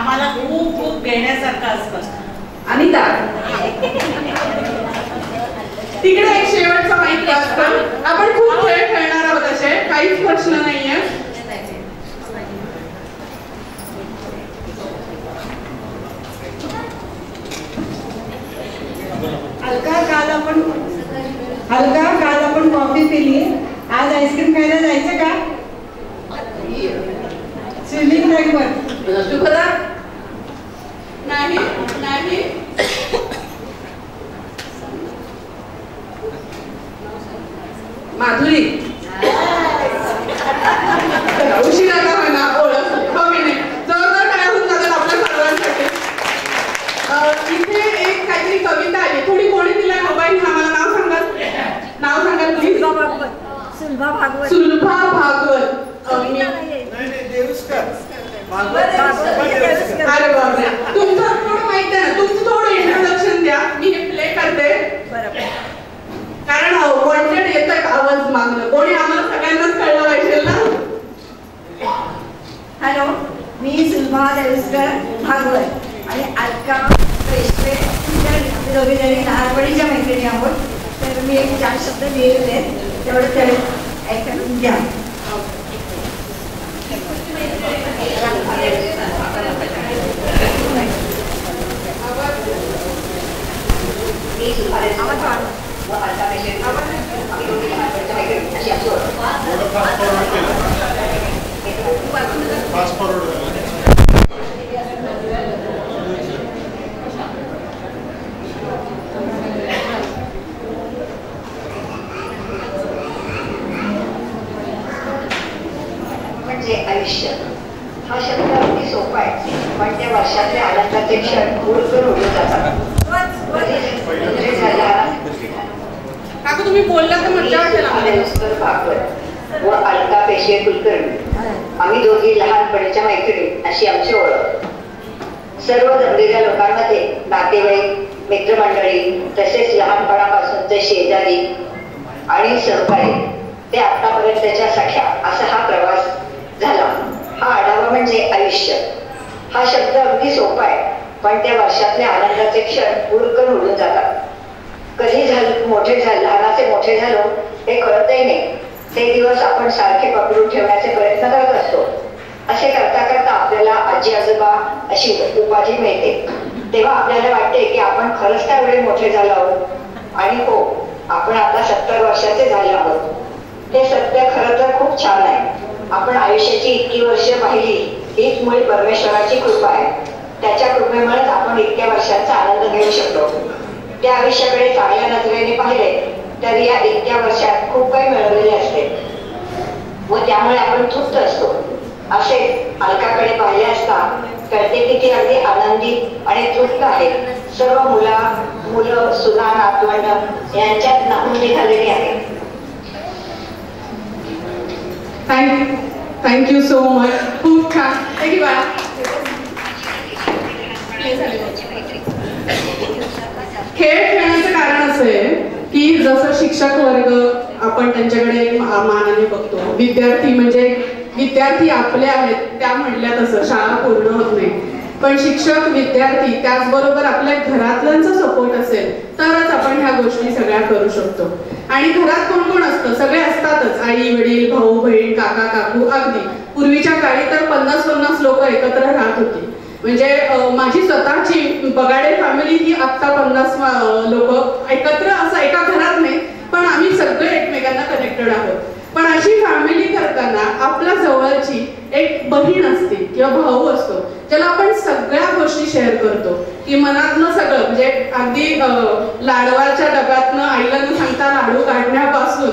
आम्हाला खूप खूप घेण्यासारखं असतं. अनिता तिकडे एक शेवटचा माहिती असतं. आपण खूप खेळ खेळणार आहोत असे, काहीच प्रश्न नाहीये. अलका काल आपण कॉफी पिली, आज आईस्क्रीम खायला जायचं का? स्विमिंग ट्रॅकवर शुभदा नाही नाही. माधुरी उशिरा का होईना ओळख हो की नाही, जोरदार काय होऊन जातात आपल्या सर्वांसाठी. इथे एक काहीतरी कविता आली, थोडी कोणी दिला मोबाईल आम्हाला नाव सांगाल प्लीज. सुलभा भागवत. सुलभा भागवत. अरे बापरे, तुमचं थोडं माहिती आहे ना, तुमचं थोडं इंट्रोडक्शन द्या, मी हे प्ले करते. कारण वॉन्टेड येतोय आवाज मागणं, कोणी आम्हाला सगळ्यांनाच कळलं पाहिजे ना. हॅलो, मी सुलभा देवस्कर भागवत आणि अलका पेशवे दोघे जणी लहानपणीच्या मैत्रिणी आहोत. तर मी एक 4 शब्द लिहिलेले आहेत, तेवढं ते ऐकून घ्या. म्हणजे आयुष्य हा शब्द अगदी सोपा आहे, पण त्या वर्षातले आनंदाचे क्षण उडकून उडून जातात. काकू तुम्ही बोलला तर मजा वाटेल. भागवत व अलका पेशवे कुलकर्णी, आम्ही दोघी लहानपणीच्या मैत्रिणी अशी आमची ओळख. सर्व जमलेल्या लोकांमध्ये नातेवाईक, मित्रमंडळी, तसेच लहानपणापासूनचे शेजारी आणि सहकारी ते आतापर्यंतच्या सख्या असा हा प्रवास झाला. हा आढावा म्हणजे आयुष्य हा शब्द अगदी सोपा आहे, पण त्या वर्षातले आनंदाचे क्षण उडकन उडून जातात. कधी लहानाचे मोठे झालो हे कळतही नाही. ते दिवस आपण सारखे पकडून ठेवण्याचे प्रयत्न करत असतो. असे करता करता आपल्याला आजी आजोबा अशी उपाधी मिळते. तेव्हा आपल्याला वाटते की आपण खरंच त्या एवढे मोठे झालो आहोत. आणि हो, आपण आता 70 वर्षाचे झाले आहोत. हे सत्य खरं तर खूप छान आहे. आपण आयुष्याची इतकी वर्ष पाहिली हीच मुळी परमेश्वराची कृपा आहे. त्याच्या कृपेमुळेच आपण इतक्या वर्षांचा आनंद घेऊ शकतो. त्या आयुष्याकडे चांगल्या नजरेने पाहिले तर या इतक्या वर्षात खूप काही मिळवलेले असते व त्यामुळे आपण तृप्त असतो. असे अलकाकडे पाहिले असता कळते की ती अगदी आनंदित आणि तृप्त आहे. सर्व मुलं सुना नातवंड यांच्यात नांदून निघालेली आहे. Thank you so much. खूप छान. खेळ खेळण्याचं कारण असं आहे की जसं शिक्षक वर्ग आपण त्यांच्याकडे मानाने बघतो, विद्यार्थी आपले आहेत त्या म्हटल्या तसं शाळा पूर्ण होत नाही. पण शिक्षक, विद्यार्थी त्याचबरोबर आपल्या घरातल्यांचा सपोर्ट असेल तरच आपण ह्या गोष्टी सगळ्या करू शकतो. आणि घरात कोण कोण असतं? सगळे असतातच, आई वडील, भाऊ बहीण, काका काकू. अगदी पूर्वीच्या काळी तर 50-50 लोक एकत्र राहत होती. म्हणजे माझी स्वतःची बगाडे फॅमिली ही आत्ता 50 लोक एकत्र असं एका घरात नाही, पण आम्ही सगळे एकमेकांना कनेक्टेड आहोत. पण अशी फॅमिली करताना आपल्या जवळची एक बहीण असते किंवा भाऊ असतो ज्याला आपण सगळ्या गोष्टी शेअर करतो, की मनातलं सगळं. म्हणजे अगदी लाडवाच्या डब्यातनं आईला न सांगता लाडू काढण्यापासून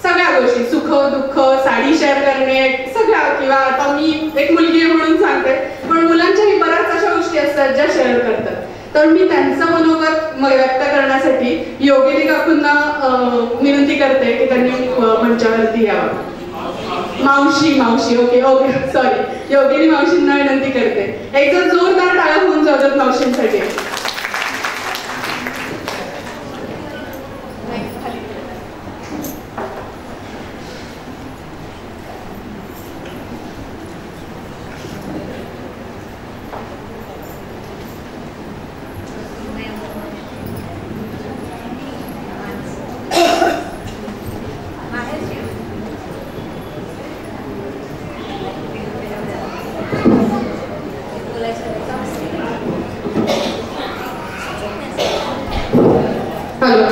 सगळ्या गोष्टी, सुख दुःख, साडी शेअर करणे, सगळ्या. किंवा आता मी एक मुलगी म्हणून सांगते, पण मुलांच्याही बऱ्याच अशा गोष्टी असतात ज्या शेअर करतात. तर मी त्यांचं मनोगत व्यक्त करण्यासाठी योगिनी काकूंना विनंती करते की त्यांनी मंचावरती यावं. मावशी ओके सॉरी, योगिनी मावशींना विनंती करते. एक जर जोरदार टाळ्या होऊन जातात मावशींसाठी. सर्व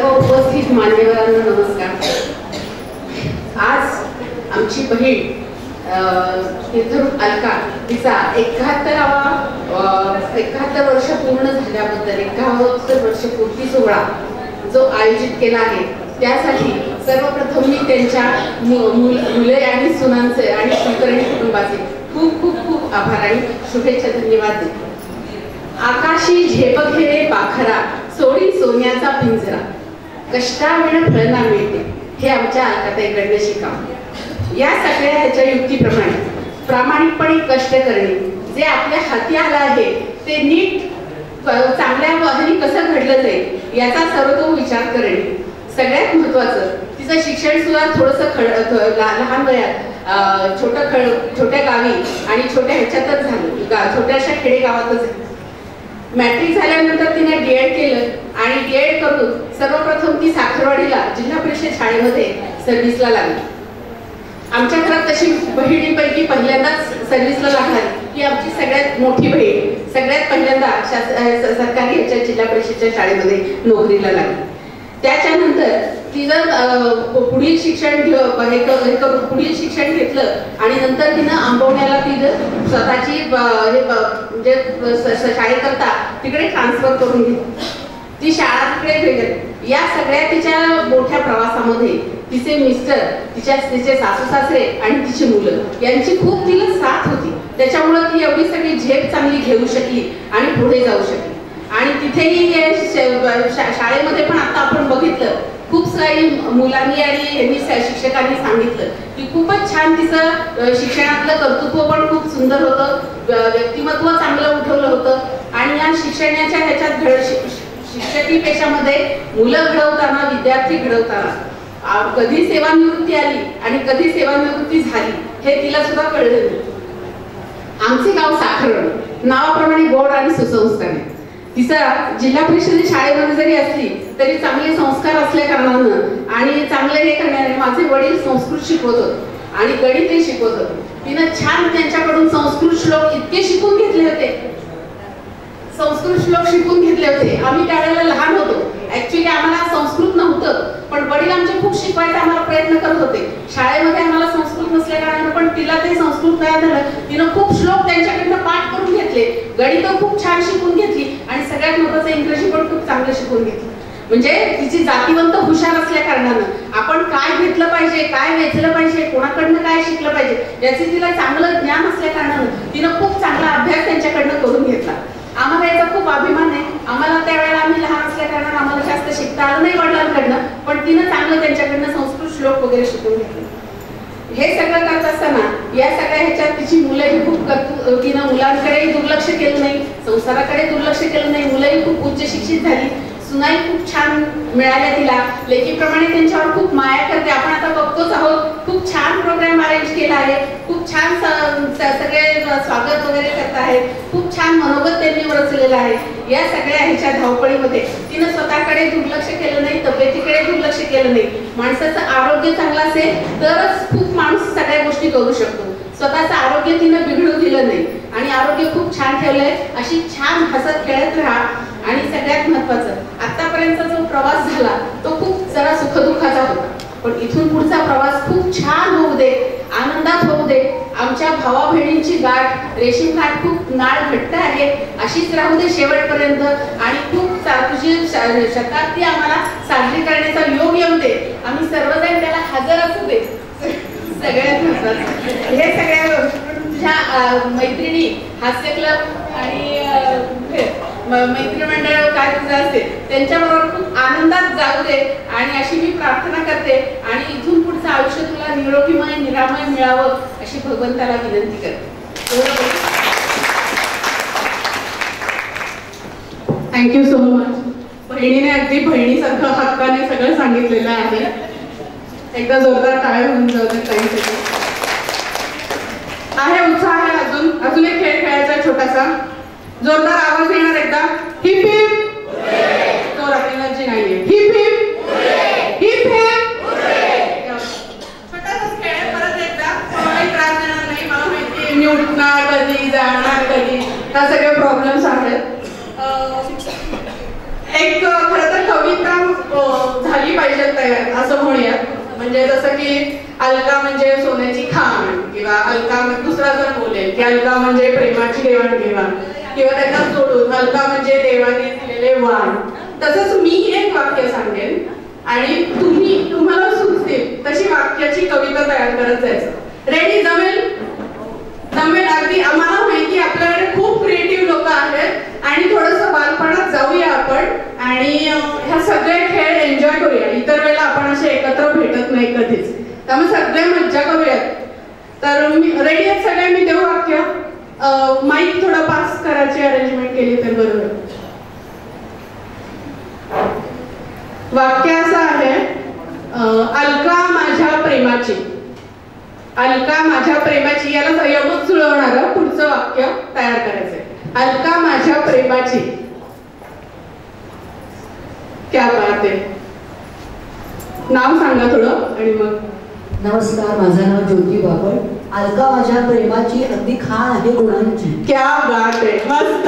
उपस्थित मान्यवरांना नमस्कार. आज आमची बहीण तीर्थरूप अलका तिचा 71 वर्ष पूर्ण झाल्याबद्दल 71 वर्ष पूर्ती सोहळा जो आयोजित केला आहे त्यासाठी सर्वप्रथम मी त्यांच्या मुले आणि सुनांचे आणि कुलकर्णी कुटुंबाचे खूप खूप खूप आभार आणि शुभेच्छा धन्यवाद देते. आकाशी झेप घेणे पाखरा सोडी सोन्याचा पिंजरा कष्टाविण फळ ना मिळते हे आमच्या अलकाताईकडनं शिकावं. या सगळ्या ह्याच्या युक्तीप्रमाणे प्रामाणिकपणे कष्ट करणे जे आपल्या हाती आलं आहे ते नीट चांगल्या पद्धतीने कसं घडलं जाईल याचा सर्वतोपरी विचार करणे. सगळ्यात महत्वाचं तिचं शिक्षण सुद्धा थोडंसं लहान वयात छोट्या गावी आणि छोट्या ह्याच्यातच झालं, छोट्याशा खेडेगावातच. मॅट्रिक झाल्यानंतर तिने डीएड केलं आणि डीएड करून सर्वप्रथम ती साखरवाडीला जिल्हा परिषद शाळेमध्ये सर्व्हिसला लागली. आमच्या घरात तशी बहिणींपैकी पहिल्यांदाच सर्व्हिसला लागणारी ही आमची सगळ्यात मोठी बहीण पुढील पहिल्यांदा सरकारी ह्याच्या जिल्हा परिषदच्या शाळेमध्ये नोकरीला लागली. त्याच्यानंतर तिनं पुढील शिक्षण पुढील शिक्षण घेतलं आणि नंतर तिनं आंबवण्याला तिनं स्वतःची म्हणजे शाळेकरता तिकडे ट्रान्सफर करून घेतली. ती शाळा तिकडे भेटली. या सगळ्या तिच्या मोठ्या प्रवासामध्ये तिचे मिस्टर तिचे सासू सासरे आणि तिची मुलं यांची खूप तिला साथ होती. त्याच्यामुळे ती एवढी सगळी झेप चांगली घेऊ शकली आणि पुढे जाऊ शकली. आणि तिथेही शाळेमध्ये पण आता आपण बघितलं खूप काही मुलांनी आणि शिक्षकांनी सांगितलं की खूपच छान तिचं शिक्षणातलं कर्तृत्व पण खूप सुंदर होतं, व्यक्तिमत्व चांगलं उठवलं होतं. आणि या शिक्षणाच्या ह्याच्यात शिक्षकी पेशामध्ये मुलं घडवताना विद्यार्थी घडवताना कधी सेवानिवृत्ती आली आणि कधी सेवानिवृत्ती झाली हे तिला सुद्धा कळलं नाही. आमचे गाव साखरवड नावाप्रमाणे गोड आणि सुसंस्कार. तिचा जिल्हा परिषद शाळेमध्ये जरी असली तरी चांगले संस्कार असल्या कारणानं आणि चांगले हे करण्याने माझे वडील संस्कृत शिकवत होते आणि गणितही शिकवत होते. तिनं छान त्यांच्याकडून संस्कृत श्लोक इतके शिकून घेतले होते आम्ही त्यावेळेला लहान होतो. ऍक्च्युली आम्हाला संस्कृत नव्हतं पण वडील आमचे खूप शिकवायचा आम्हाला प्रयत्न करत होते. शाळेमध्ये आम्हाला संस्कृत नसल्या कारणानं पण तिला ते संस्कृत तयार झालं. तिनं खूप श्लोक त्यांच्याकडनं पाठ करून घेतले, गणित खूप छान शिकून घेतली आणि सगळ्यात महत्त्वाचं इंग्रजी पण खूप चांगलं शिकून घेतली. म्हणजे तिची जातीवंत हुशार असल्या कारणानं आपण काय घेतलं पाहिजे, काय वेचलं पाहिजे, कोणाकडनं काय शिकलं पाहिजे याचे तिला चांगलं ज्ञान असल्या कारणानं तिनं खूप चांगला अभ्यास त्यांच्याकडनं करून घेतला. आम्हाला याचा खूप अभिमान आहे. आम्हाला त्यावेळेला आम्ही लहान असल्या कारणानं आम्हाला जास्त शिकता आलं नाही वडिलांकडनं, पण तिनं चांगलं त्यांच्याकडनं संस्कृत श्लोक वगैरे शिकून घेतले. हे सगळं करत असताना या सगळ्या ह्याच्यात तिची मुलंही खूप तिनं मुलांकडेही दुर्लक्ष केलं नाही, संसाराकडे दुर्लक्ष केलं नाही. मुलंही खूप उच्च शिक्षित झाली, सुनाई खूप छान मिळाल्या तिला. लेकीप्रमाणे त्यांच्यावर खूप माया करते. आपण आता बघतोच आहोत खूप छान प्रोग्राम अरेंज केला आहे, खूप छान सगळे स्वागत वगैरे करत आहेत, खूप छान मनोगत त्यांनी रचलेलं आहे. या सगळ्या ह्याच्या धावपळीमध्ये तिनं स्वतःकडे दुर्लक्ष केलं नाही, तब्येतीकडे दुर्लक्ष केलं नाही. माणसाचं आरोग्य चांगलं असेल तरच खूप माणूस सगळ्या गोष्टी करू शकतो. स्वतःचं आरोग्य तिनं बिघडू दिलं नाही आणि आरोग्य खूप छान ठेवलंय. अशी छान हसत खेळत राहा. आणि सगळ्यात महत्वाचं आतापर्यंतचा जो प्रवास झाला तो खूप जरा सुखदुःखाचा होता, पण इथून पुढचा प्रवास खूप छान होऊ दे, आनंदात होऊ दे. आमच्या भावा बहिणींची गाठ रेशीम गाठ खूप नाळ घट्ट आहे अशीच राहू दे शेवटपर्यंत. आणि खूप तुझी शताब्दी आम्हाला साजरी करण्याचा योग येऊ दे. आम्ही सर्वजण त्याला हजर असू दे. सगळ्यात महत्वाचं हे सगळ्या तुझ्या मैत्रिणी हास्य क्लब आणि मैत्री मंडळ काय तुझं असेल त्यांच्याबरोबर खूप आनंदात जाऊ दे आणि अशी मी प्रार्थना करते. आणि इथून पुढचं आयुष्य तुला निरोगीमय निरामय मिळावं अशी भगवंताला विनंती करते. Thank you so much. बहिणीने अगदी बहिणीसारखं हक्काने सगळं सांगितलेलं आहे. एकदा जोरदार टाळ्या होऊन जाऊ दे ताईसाठी. आहे उत्साह आहे. अजून एक खेळ खेळायचा छोटासा. जोरदार आवाज येणार एकदा. Heap heap. जोरात उठणार कधी, जाणार कधी, ह्या सगळे प्रॉब्लेम्स आहेत. एक खरं तर कविता झाली पाहिजे तयार असं म्हणूयात. म्हणजे जसं की अलका म्हणजे सोन्याची खाण, किंवा अलका दुसरा जण बोलेल की अलका म्हणजे प्रेमाची देवाणघेवाण, किंवा त्यांना सोडून अलका म्हणजे देवाने दिलेले वाण. तसंच मी एक वाक्य सांगेन आणि तुम्हाला सुचतील तशी वाक्याची कविता तयार करत जायचं. रेडी? जमेल? जमेल अगदी. आम्हाला माहिती आपल्याकडे खूप क्रिएटिव्ह लोक आहेत आणि थोडंसं बालपणात जाऊया आपण आणि ह्या सगळे खेळ एन्जॉय करूया. इतर वेळेला आपण असे एकत्र भेटत नाही कधीच, त्यामुळे सगळे मज्जा करूयात. तर मी रेडी आहेत सगळे? मी देऊ वाक्य? माईक थोडं पास करायची अरेंजमेंट केली तर बरोबर. वाक्य असं आहे, अलका माझ्या प्रेमाची. अलका माझ्या प्रेमाची, याला यमक जुळवणारं पुढचं वाक्य तयार करायचंय. अलका माझ्या प्रेमाची. क्या बात आहे. नाव सांगा थोडं आणि मग. नमस्कार, माझं नाव ज्योती बापट. अलका माझ्या प्रेमाची अगदी खाण आहे गुणांची. क्या बात आहे, मस्त.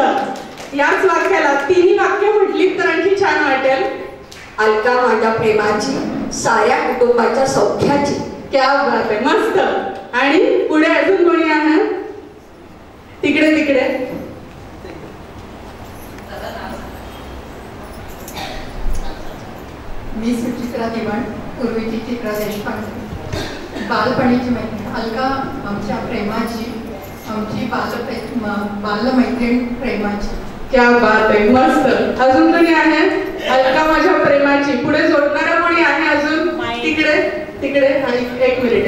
याच वाक्याला तिन्ही वाक्य म्हटली तर आणखी छान वाटेल. अलका माझ्या प्रेमाची, साऱ्या कुटुंबाच्या सौख्याची. क्या बात आहे, मस्त. आणि पुढे अजून कोणी आहे? तिकडे तिकडे. मी सुचित्रा दिवाण, पूर्वीची चित्रा देशपांडे. बालपणीची मैत्रीण अलका आमच्या प्रेमाची, आमची बालमैत्रीण प्रेमाची. क्या बात आहे, मस्त. अजून कोणी आहे? अलका माझ्या प्रेमाची. पुढे जोडणारा कोणी आहे अजून? तिकडे तिकडे. एक मिनिट.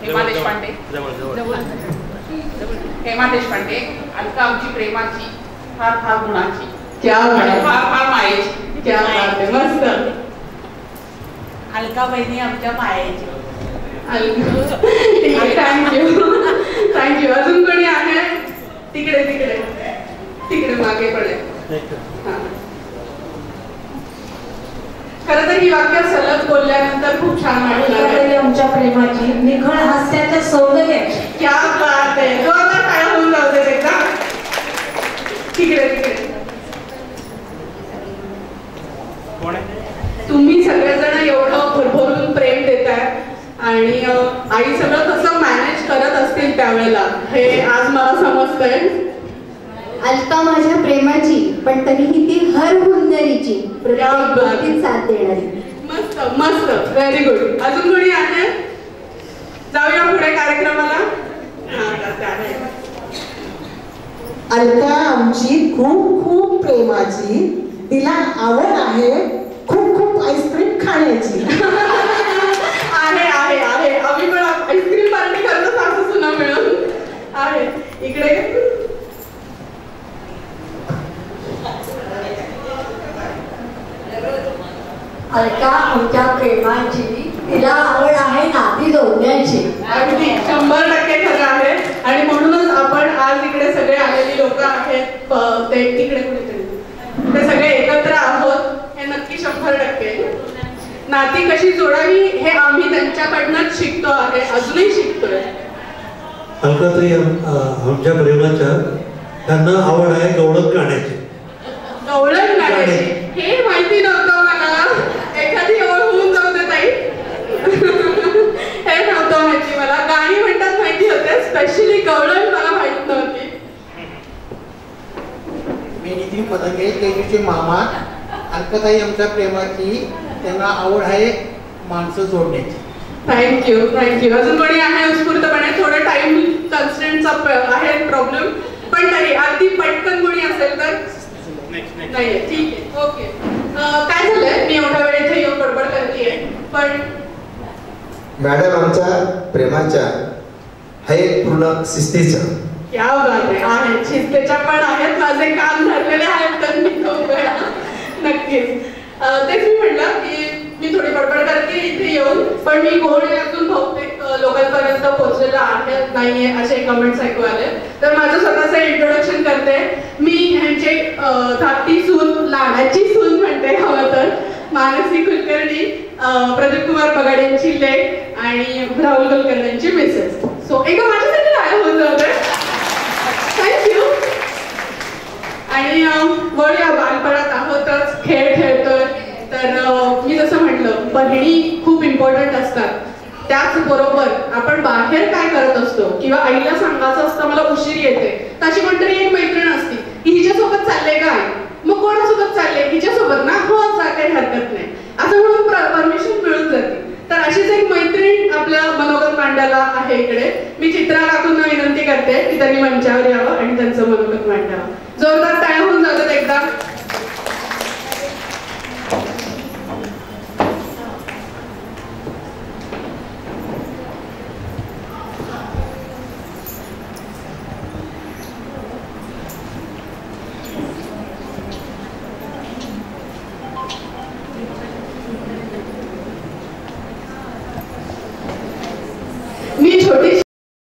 हेमा देशपांडे. हेमा देशपांडे. अलका आमची प्रेमाची, फार फार गुणाची. क्या बात, फार फार मायेची. क्या बात आहे, मस्त. अलका बहिणी आमच्या मायेची. थँक्यू. अजून कोणी आहे? तिकडे तिकडे तिकडे मागे पडेल. खरं तर ही वाक्य सलग बोलल्यानंतर खूप छान वाटलं. आमच्या प्रेमाची, निखळ हास्याच्या सौंदर्याची. क्या बात आहे. जोरदार टाळ्या होऊन जाऊ दे एकदा. तिकडे तिकडे. तुम्ही सगळेजण एवढं भरभरून प्रेम देताय आणि आई सगळं कसं मॅनेज करत असतील त्यावेळेला हे आज मला समजतंय. अलका माझ्या प्रेमाची, पण तरीही ती हर हुंदरीची, प्रत्येक गोष्टीत साथ देणारी. मस्त मस्त, व्हेरी गुड. अजून कोणी आहे? जाऊया पुढे कार्यक्रमाला. अलका आमची खूप खूप प्रेमाची, तिला आवड आहे खूप खूप आईस्क्रीम खाण्याची. आहे आहे आहे. आम्ही पण आईस्क्रीम पार्टी करतो सासू सुना मिळून. आहे इकडे. अलका आमच्या प्रेमाची, तिला आवड आहे नाती जोडण्याची. अगदी 100% खरं आहे. आणि म्हणूनच आपण आज इकडे सगळे आलेली लोक आहेत ते तिकडे कुठेतरी ते सगळे एकत्र आहोत. हे नक्की 100%. नाती कशी जोडावी हे आम्ही त्यांच्याकडनंच शिकतो आहे, अजूनही शिकतोय. अलकाताई आमच्या प्रेमाच्या, त्यांना आवड आहे गवळण गाण्याची. गवळण गाण्याची हे माहिती नव्हतं मला. एखादी ओळ होऊन जाऊ दे ताई. हे नव्हतं माहिती मला. गाणी म्हणतात माहिती होते, स्पेशली गवळण मला माहित नव्हती. मी नितीन पदंगे, तेजूचे मामा. अलकाताई आमच्या प्रेमाची, त्यांना आवड आहे माणसं जोडण्याची. Thank you thank you. अजून कोणी आहे उत्स्फूर्तपणे? थोडं टाइम कन्स्टंटचा आहे प्रॉब्लेम, पण तरी अगदी पटकन कोणी असेल तर. नाही, ठीक आहे, ओके. काय झालंय, मी एवढा वेळ इथे येऊन बडबड करतेय, पण मॅडम आमच्या प्रेमाच्या हे पूर्ण शिस्तीचं. क्या बात आहे. शिस्तीच्या पण आहेत. माझे काम धरलेले आहेत तर मी नक्कीच. तेच मी म्हटलं की मी थोडी बडबड करते इथे येऊन, पण मी घोडे अजून बहुतेक लोकांपर्यंत पोहोचलेला आहे नाहीये असे कमेंट्स ऐकू आले. तर माझं स्वतःचं इंट्रोडक्शन करते. मी ह्यांचे धाकटी सून, लाडाची सून म्हणते हवं तर, मानसी कुलकर्णी. प्रदीप कुमार पगाड यांची लेक आणि राहुल कुलकर्ण्यांची मिसेस. सो एकदा माझ्यासाठी राहायला होऊन जाऊ दे. थँक्यू. आणि वळूया बालपणात आहोतच, खेळ खेळतोय. तर मी जसं म्हटलं, बहिणी खूप इम्पॉर्टंट असतात. त्याचबरोबर आपण बाहेर काय करत असतो किंवा आईला सांगायचं असतं मला उशीर येते, तशी कोणतरी एक मैत्रीण असती की हिच्यासोबत चालले काय, मग कोणासोबत चालले, हिच्यासोबत ना, हो जा, काही हरकत नाही असं म्हणून परमिशन मिळून जाते. तर अशीच एक मैत्रीण आपल्या मनोगत मांडायला आहे इकडे. मी चित्रा काकूंना विनंती करते की त्यांनी मंचावर यावं आणि त्यांचं मनोगत मांडावं. जोरदार